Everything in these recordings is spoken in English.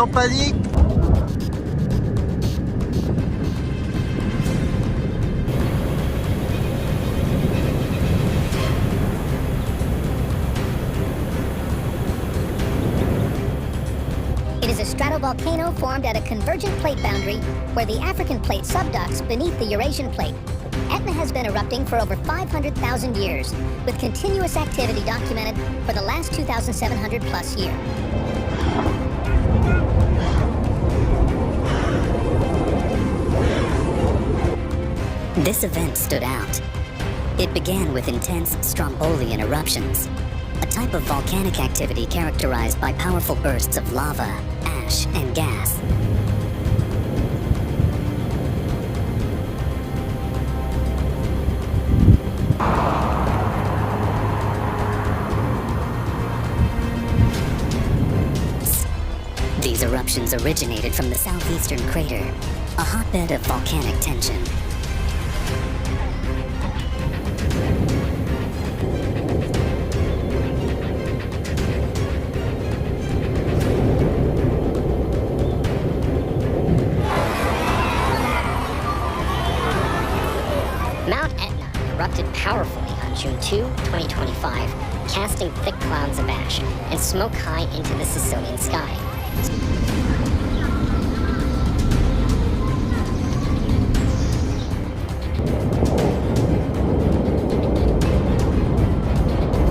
en panique. It is a stratovolcano formed at a convergent plate boundary where the African plate subducts beneath the Eurasian plate. Etna has been erupting for over 500,000 years, with continuous activity documented for the last 2,700 plus years. This event stood out. It began with intense strombolian eruptions, a type of volcanic activity characterized by powerful bursts of lava, ash, and gas. These eruptions originated from the southeastern crater, a hotbed of volcanic tension. Mount Etna erupted powerfully on June 2, 2025, casting thick clouds of ash and smoke high into the Sicilian sky.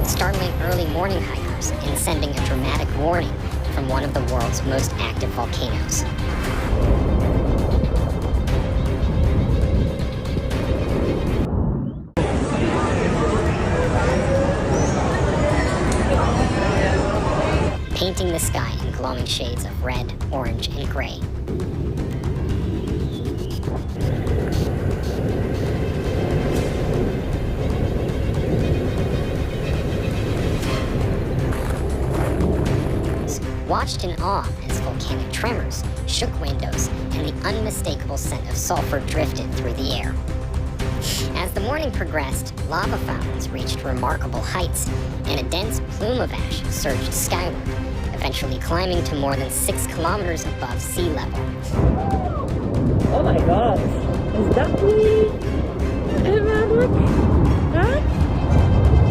Startling early morning hikers and sending a dramatic warning from one of the world's most active volcanoes. Painting the sky in glowing shades of red, orange, and gray. Watched in awe as volcanic tremors shook windows and the unmistakable scent of sulfur drifted through the air. As the morning progressed, lava fountains reached remarkable heights, and a dense plume of ash surged skyward, eventually climbing to more than 6 kilometers above sea level. Oh my god, is that me? Huh?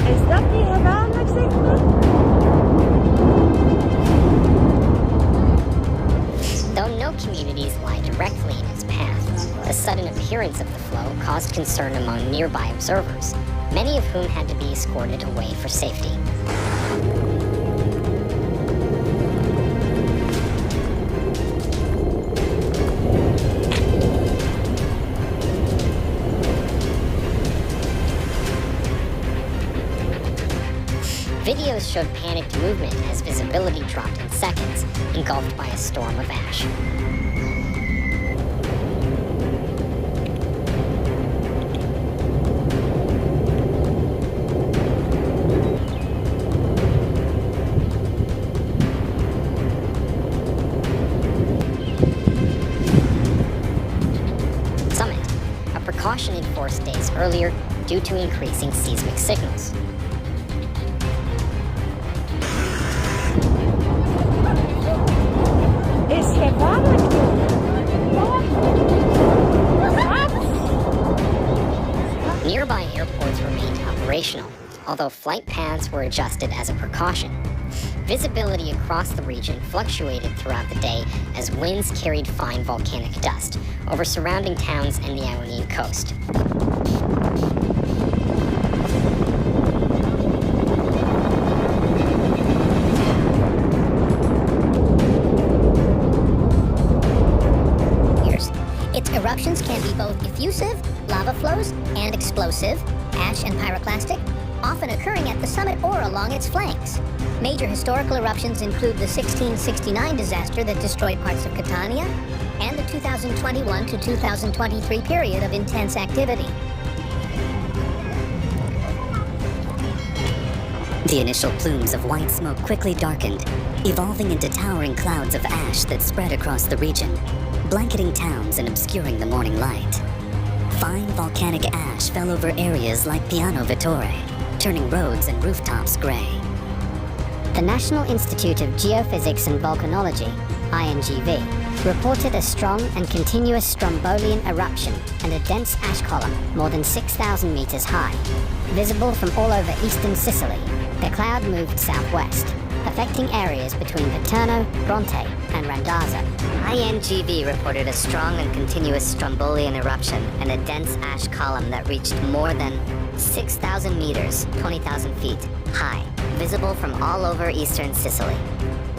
Is that me around next Though no communities lie directly in its path, the sudden appearance of the flow caused concern among nearby observers, many of whom had to be escorted away for safety. Videos showed panicked movement as visibility dropped in seconds, engulfed by a storm of ash. Summit, a precaution enforced days earlier due to increasing seismic signals. Nearby airports remained operational, although flight paths were adjusted as a precaution. Visibility across the region fluctuated throughout the day as winds carried fine volcanic dust over surrounding towns and the Ionian coast. Its eruptions can be both effusive, lava flows, and explosive, ash and pyroclastic, often occurring at the summit or along its flanks. Major historical eruptions include the 1669 disaster that destroyed parts of Catania, and the 2021 to 2023 period of intense activity. The initial plumes of white smoke quickly darkened, evolving into towering clouds of ash that spread across the region, blanketing towns and obscuring the morning light. Fine volcanic ash fell over areas like Piano Vittore, turning roads and rooftops gray. The National Institute of Geophysics and Volcanology INGV, reported a strong and continuous strombolian eruption and a dense ash column more than 6,000 meters high. Visible from all over eastern Sicily, the cloud moved southwest, affecting areas between Paterno, Bronte, and Randazzo. INGV reported a strong and continuous strombolian eruption and a dense ash column that reached more than 6,000 meters, 20,000 feet, high, visible from all over eastern Sicily.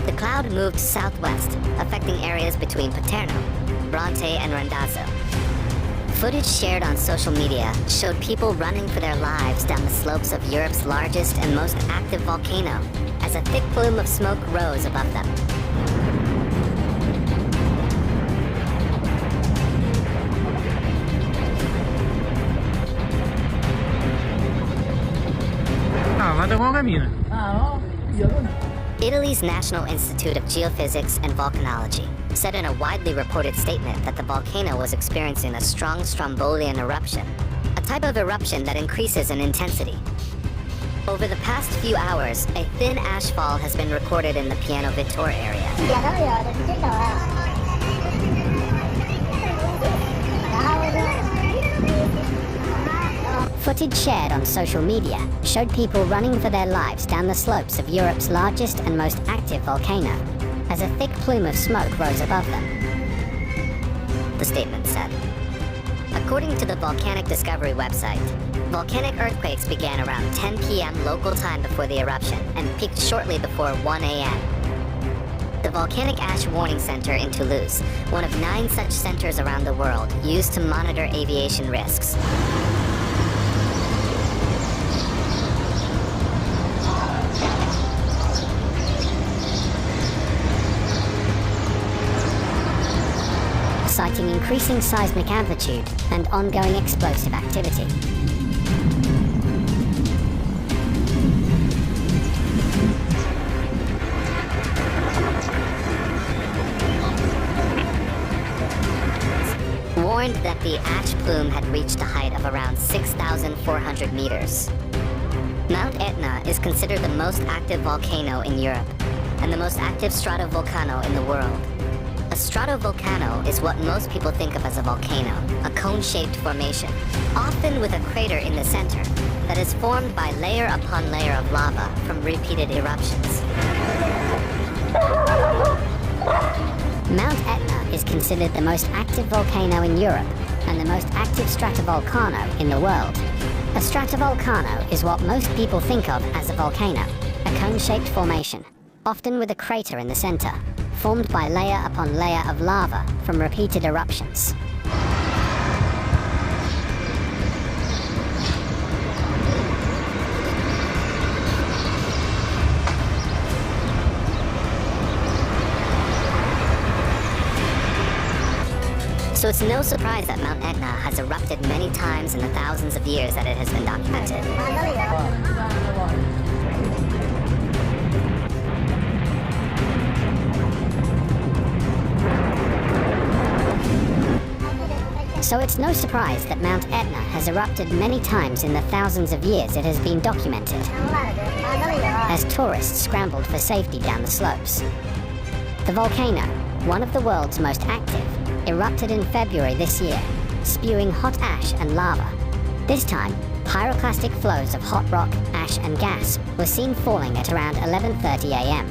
The cloud moved southwest, affecting areas between Paterno, Bronte, and Randazzo. Footage shared on social media showed people running for their lives down the slopes of Europe's largest and most active volcano, as a thick plume of smoke rose above them. Guarda come cammina. Italy's National Institute of Geophysics and Volcanology said in a widely reported statement that the volcano was experiencing a strong strombolian eruption, a type of eruption that increases in intensity. Over the past few hours, a thin ashfall has been recorded in the Piano Vittore area. Footage shared on social media showed people running for their lives down the slopes of Europe's largest and most active volcano, as a thick plume of smoke rose above them. The statement said. According to the Volcanic Discovery website, volcanic earthquakes began around 10 p.m. local time before the eruption and peaked shortly before 1 a.m. The Volcanic Ash Warning Center in Toulouse, one of 9 such centers around the world, used to monitor aviation risks. Citing increasing seismic amplitude and ongoing explosive activity. Warned that the ash plume had reached a height of around 6,400 meters. Mount Etna is considered the most active volcano in Europe and the most active stratovolcano in the world. A stratovolcano is what most people think of as a volcano, a cone-shaped formation, often with a crater in the center, that is formed by layer upon layer of lava from repeated eruptions. Mount Etna is considered the most active volcano in Europe and the most active stratovolcano in the world. A stratovolcano is what most people think of as a volcano, a cone-shaped formation, often with a crater in the center, formed by layer upon layer of lava from repeated eruptions. So it's no surprise that Mount Etna has erupted many times in the thousands of years that it has been documented. So it's no surprise that Mount Etna has erupted many times in the thousands of years it has been documented, as tourists scrambled for safety down the slopes. The volcano, one of the world's most active, erupted in February this year, spewing hot ash and lava. This time, pyroclastic flows of hot rock, ash and gas were seen falling at around 11:30 a.m.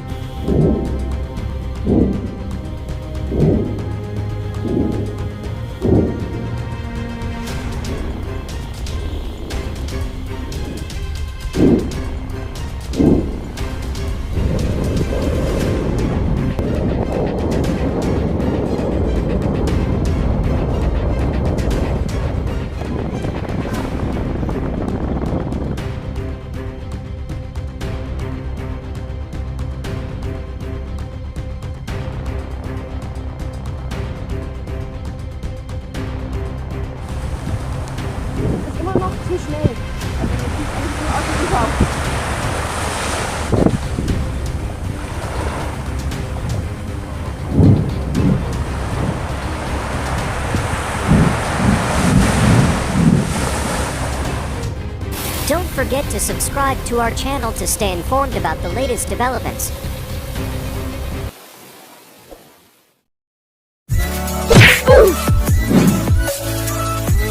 Immer noch zu schnell. Also das sieht eigentlich nur aus wie Überhaupt. Don't forget to subscribe to our channel to stay informed about the latest developments.